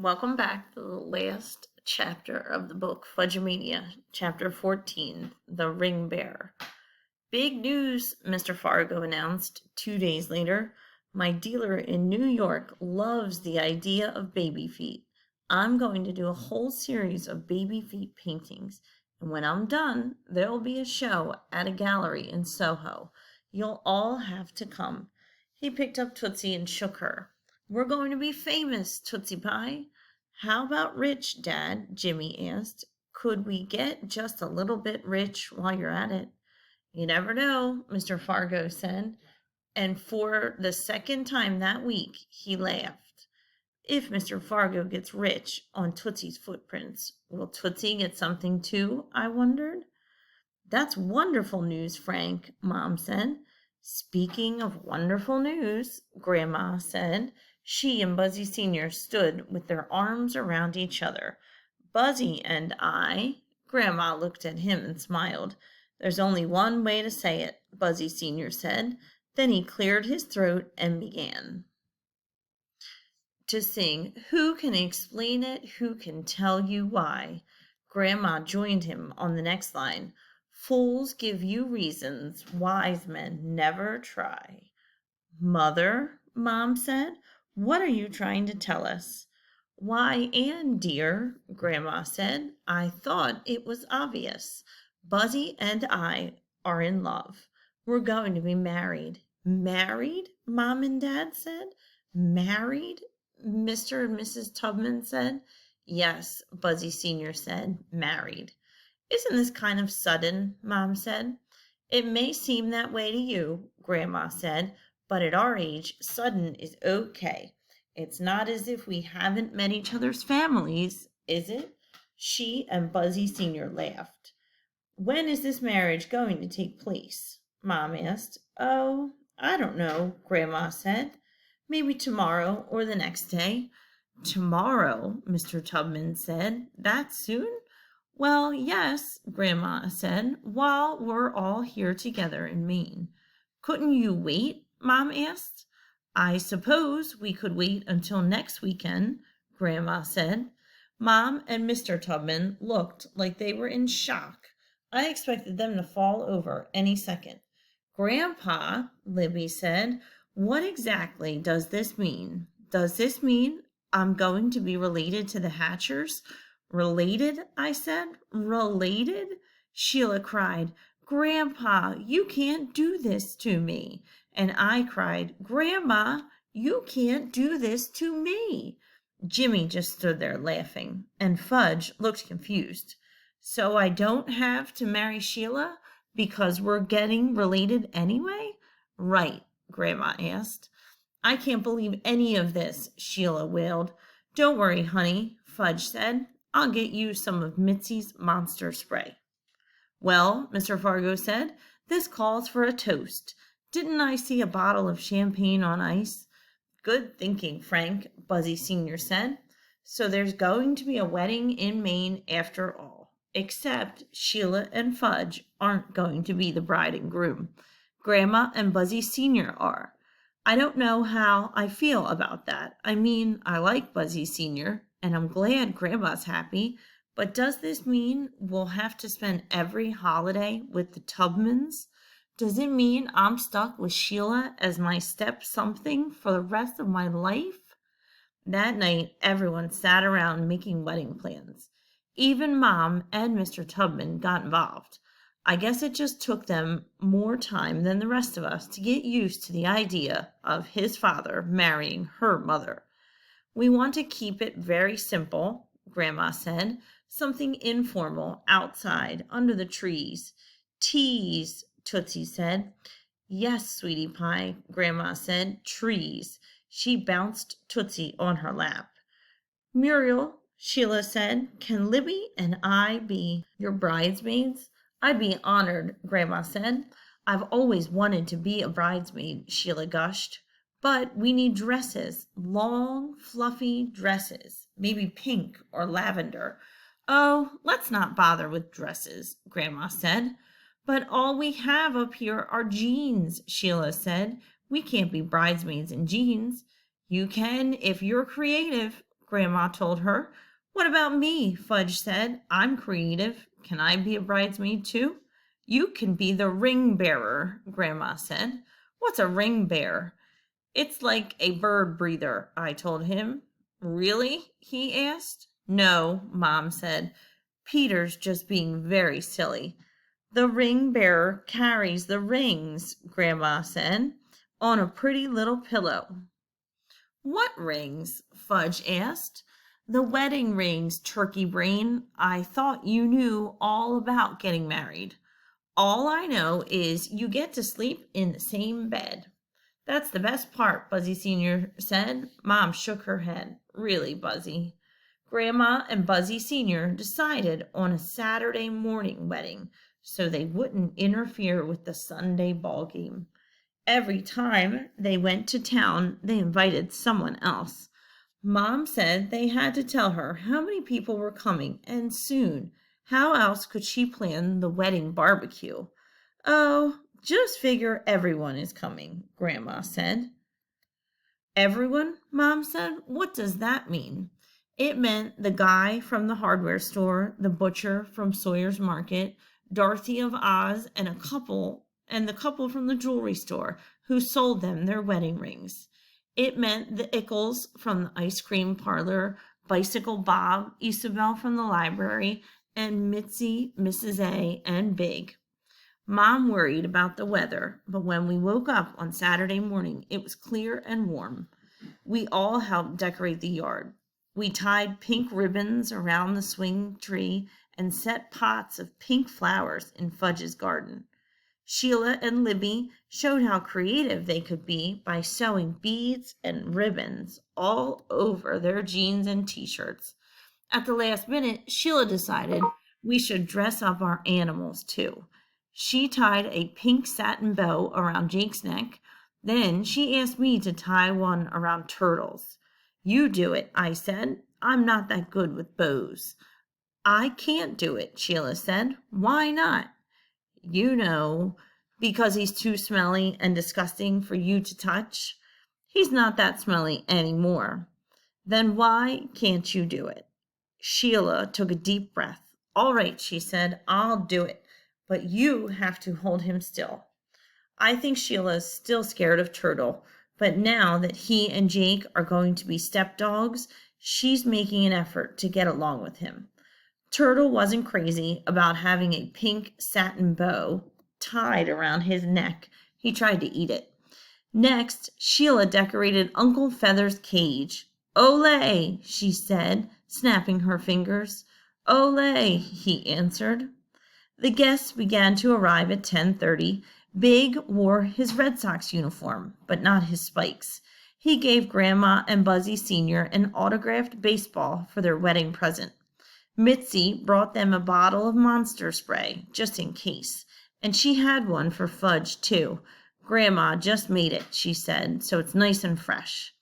Welcome back to the last chapter of the book, Fudga-A-Mania Chapter 14, The Ring Bearer. Big news, Mr. Fargo announced 2 days later. My dealer in New York loves the idea of baby feet. I'm going to do a whole series of baby feet paintings, and when I'm done, there'll be a show at a gallery in Soho. You'll all have to come. He picked up Tootsie and shook her. We're going to be famous, Tootsie Pie. How about rich, Dad? Jimmy asked. Could we get just a little bit rich while you're at it? You never know, Mr. Fargo said, and for the second time that week he laughed. If Mr. Fargo gets rich on Tootsie's footprints, will Tootsie get something too, I wondered. That's wonderful news, Frank, Mom said. Speaking of wonderful news, Grandma said. She and Buzzy Sr. stood with their arms around each other. Buzzy and I. Grandma looked at him and smiled. There's only one way to say it, Buzzy Sr. said. Then he cleared his throat and began to sing, Who can explain it? Who can tell you why? Grandma joined him on the next line. Fools give you reasons, wise men never try. Mother, Mom said, what are you trying to tell us? Why, Anne, dear, Grandma said, I thought it was obvious. Buzzy and I are in love. We're going to be married. Married? Mom and Dad said. Married? Mr. and Mrs. Tubman said. Yes, Buzzy Sr. said, married. Isn't this kind of sudden? Mom said. It may seem that way to you, Grandma said, but at our age, sudden is okay. It's not as if we haven't met each other's families, is it? She and Buzzy Sr. laughed. When is this marriage going to take place? Mom asked. Oh, I don't know, Grandma said. Maybe tomorrow or the next day. Tomorrow, Mr. Tubman said. That soon? Well, yes, Grandma said, while we're all here together in Maine. Couldn't you wait? Mom asked. I suppose we could wait until next weekend, Grandma said. Mom and Mr. Tubman looked like they were in shock. I expected them to fall over any second. Grandpa, Libby said, what exactly does this mean? Does this mean I'm going to be related to the Hatchers? Related, I said. Related? Sheila cried, Grandpa, you can't do this to me. And I cried, Grandma, you can't do this to me. Jimmy just stood there laughing, and Fudge looked confused. So I don't have to marry Sheila because we're getting related anyway? Right, Grandma asked. I can't believe any of this, Sheila wailed. Don't worry, honey, Fudge said. I'll get you some of Mitzi's monster spray. Well, Mr. Fargo said, this calls for a toast. Didn't I see a bottle of champagne on ice? Good thinking, Frank, Buzzy Sr. said. So there's going to be a wedding in Maine after all. Except Sheila and Fudge aren't going to be the bride and groom. Grandma and Buzzy Sr. are. I don't know how I feel about that. I mean, I like Buzzy Sr., and I'm glad Grandma's happy, but does this mean we'll have to spend every holiday with the Tubmans? Does it mean I'm stuck with Sheila as my step-something for the rest of my life? That night, everyone sat around making wedding plans. Even Mom and Mr. Tubman got involved. I guess it just took them more time than the rest of us to get used to the idea of his father marrying her mother. We want to keep it very simple, Grandma said. Something informal outside under the trees. Teas, Tootsie said. Yes, sweetie pie, Grandma said. Trees. She bounced Tootsie on her lap. Muriel, Sheila said, can Libby and I be your bridesmaids? I'd be honored, Grandma said. I've always wanted to be a bridesmaid, Sheila gushed. But we need dresses, long, fluffy dresses, maybe pink or lavender. Oh, let's not bother with dresses, Grandma said. But all we have up here are jeans, Sheila said. We can't be bridesmaids in jeans. You can if you're creative, Grandma told her. What about me? Fudge said. I'm creative. Can I be a bridesmaid too? You can be the ring bearer, Grandma said. What's a ring bearer? It's like a bird breather, I told him. Really? He asked. No, Mom said. Peter's just being very silly. The ring bearer carries the rings, Grandma said, on a pretty little pillow. What rings? Fudge asked. The wedding rings, Turkey Brain. I thought you knew all about getting married. All I know is you get to sleep in the same bed. That's the best part, Buzzy Sr. said. Mom shook her head. Really, Buzzy. Grandma and Buzzy Sr. decided on a Saturday morning wedding so they wouldn't interfere with the Sunday ball game. Every time they went to town, they invited someone else. Mom said they had to tell her how many people were coming, and soon. How else could she plan the wedding barbecue? Oh, just figure everyone is coming, Grandma said. Everyone? Mom said. What does that mean? It meant the guy from the hardware store, the butcher from Sawyer's Market, Dorothy of Oz, and the couple from the jewelry store who sold them their wedding rings. It meant the Ickles from the ice cream parlor, Bicycle Bob, Isabel from the library, and Mitzi, Mrs. A, and Big. Mom worried about the weather, but when we woke up on Saturday morning, it was clear and warm. We all helped decorate the yard. We tied pink ribbons around the swing tree and set pots of pink flowers in Fudge's garden. Sheila and Libby showed how creative they could be by sewing beads and ribbons all over their jeans and t-shirts. At the last minute, Sheila decided we should dress up our animals too. She tied a pink satin bow around Jake's neck. Then she asked me to tie one around Turtle's. You do it, I said. I'm not that good with bows. I can't do it, Sheila said. Why not? You know, because he's too smelly and disgusting for you to touch. He's not that smelly anymore. Then why can't you do it? Sheila took a deep breath. All right, she said, I'll do it, but you have to hold him still. I think Sheila's still scared of Turtle, but now that he and Jake are going to be stepdogs, she's making an effort to get along with him. Turtle wasn't crazy about having a pink satin bow tied around his neck. He tried to eat it. Next, Sheila decorated Uncle Feather's cage. Olé, she said, snapping her fingers. Olé, he answered. The guests began to arrive at 10:30. Big wore his Red Sox uniform, but not his spikes. He gave Grandma and Buzzy Sr. an autographed baseball for their wedding present. Mitzi brought them a bottle of Monster spray, just in case, and she had one for Fudge, too. Grandma just made it, she said, so it's nice and fresh.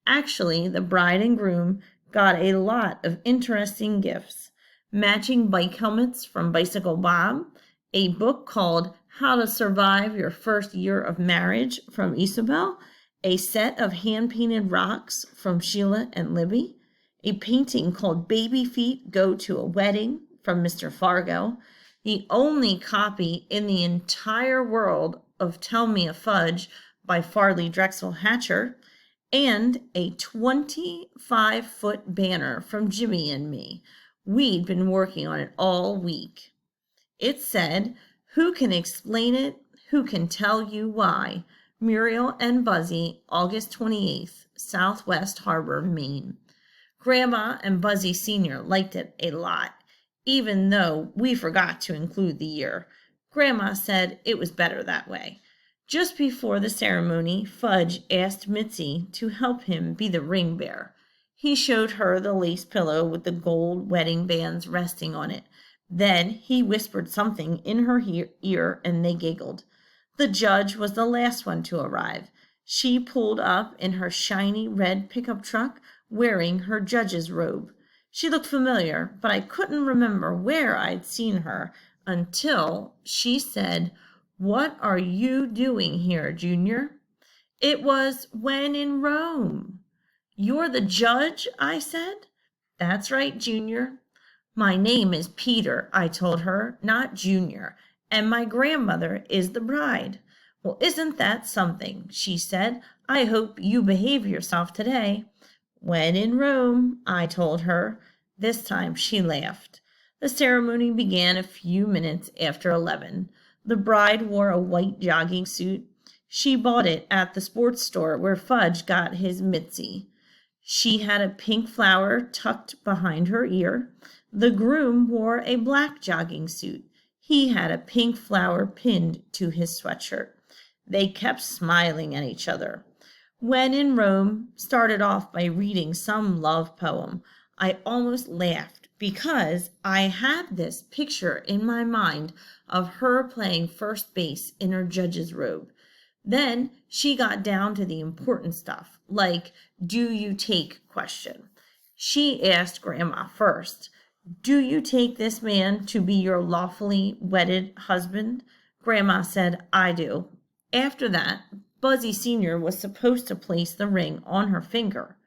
Actually, the bride and groom got a lot of interesting gifts. Matching bike helmets from Bicycle Bob, a book called How to Survive Your First Year of Marriage from Isabel, a set of hand-painted rocks from Sheila and Libby, a painting called Baby Feet Go to a Wedding from Mr. Fargo, the only copy in the entire world of Tell Me a Fudge by Farley Drexel Hatcher, and a 25-foot banner from Jimmy and me. We'd been working on it all week. It said, Who can explain it? Who can tell you why? Muriel and Buzzy, August 28th, Southwest Harbor, Maine. Grandma and Buzzy Sr. liked it a lot, even though we forgot to include the year. Grandma said it was better that way. Just before the ceremony, Fudge asked Mitzi to help him be the ring bearer. He showed her the lace pillow with the gold wedding bands resting on it. Then he whispered something in her ear and they giggled. The judge was the last one to arrive. She pulled up in her shiny red pickup truck wearing her judge's robe. She looked familiar, but I couldn't remember where I'd seen her until she said, What are you doing here, Junior? It was When in Rome. You're the judge, I said. That's right, Junior. My name is Peter, I told her, not Junior, and my grandmother is the bride. Well, isn't that something? She said. I hope you behave yourself today. When in Rome, I told her. This time she laughed. The ceremony began a few minutes after 11. The bride wore a white jogging suit. She bought it at the sports store where Fudge got his Mitzi. She had a pink flower tucked behind her ear. The groom wore a black jogging suit. He had a pink flower pinned to his sweatshirt. They kept smiling at each other. When in Rome started off by reading some love poem. I almost laughed because I had this picture in my mind of her playing first base in her judge's robe. Then she got down to the important stuff, like, do you take question. She asked Grandma first, do you take this man to be your lawfully wedded husband? Grandma said, I do. After that, Buzzy Sr. was supposed to place the ring on her finger.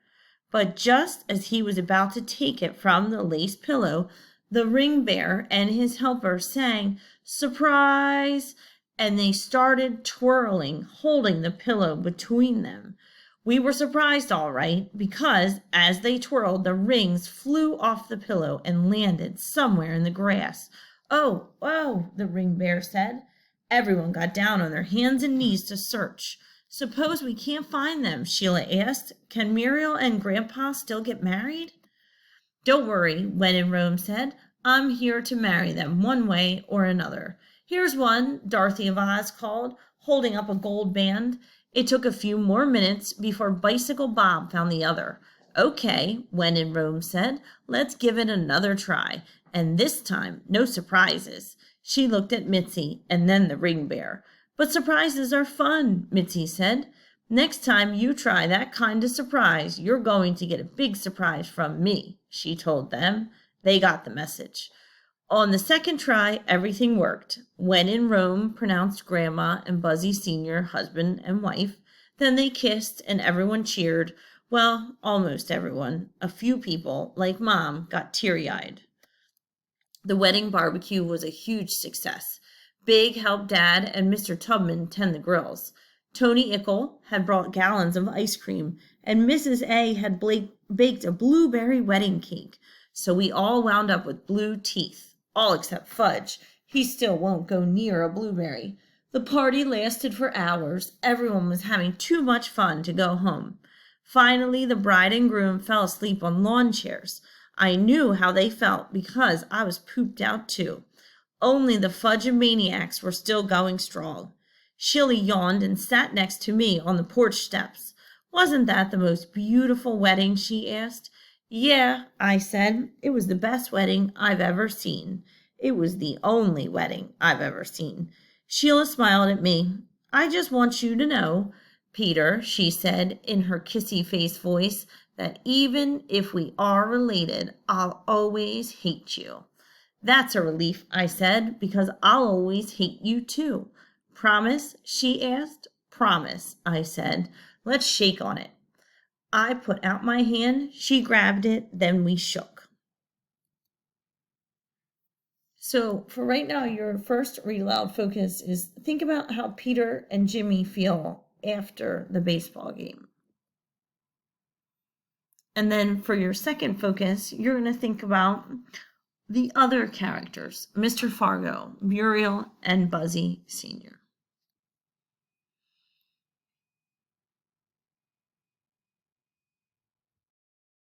But just as he was about to take it from the lace pillow, the ring bearer and his helper sang, surprise! And they started twirling, holding the pillow between them. We were surprised, all right, because as they twirled, the rings flew off the pillow and landed somewhere in the grass. Oh, oh, the ring bearer said. Everyone got down on their hands and knees to search. Suppose we can't find them, Sheila asked. Can Muriel and Grandpa still get married? Don't worry, When in Rome said. I'm here to marry them one way or another. Here's one, Dorothy of Oz called, holding up a gold band. It took a few more minutes before Bicycle Bob found the other. Okay, When in Rome said, let's give it another try. And this time, no surprises. She looked at Mitzi and then the ring bearer. But surprises are fun, Mitzi said. Next time you try that kind of surprise, you're going to get a big surprise from me, she told them. They got the message. On the second try, everything worked. When in Rome pronounced Grandma and Buzzy Sr. husband and wife. Then they kissed and everyone cheered. Well, almost everyone. A few people, like Mom, got teary-eyed. The wedding barbecue was a huge success. Big helped Dad and Mr. Tubman tend the grills. Tony Ickle had brought gallons of ice cream, and Mrs. A had baked a blueberry wedding cake. So we all wound up with blue teeth, all except Fudge. He still won't go near a blueberry. The party lasted for hours. Everyone was having too much fun to go home. Finally, the bride and groom fell asleep on lawn chairs. I knew how they felt because I was pooped out too. Only the Fudga-Maniacs were still going strong. Shilly yawned and sat next to me on the porch steps. Wasn't that the most beautiful wedding? She asked. Yeah, I said. It was the best wedding I've ever seen. It was the only wedding I've ever seen. Sheila smiled at me. I just want you to know, Peter, she said in her kissy-face voice, that even if we are related, I'll always hate you. That's a relief, I said, because I'll always hate you too. Promise? She asked. Promise, I said. Let's shake on it. I put out my hand, she grabbed it, then we shook. So for right now, your first read aloud focus is think about how Peter and Jimmy feel after the baseball game. And then for your second focus, you're going to think about the other characters, Mr. Fargo, Muriel, and Buzzy Sr.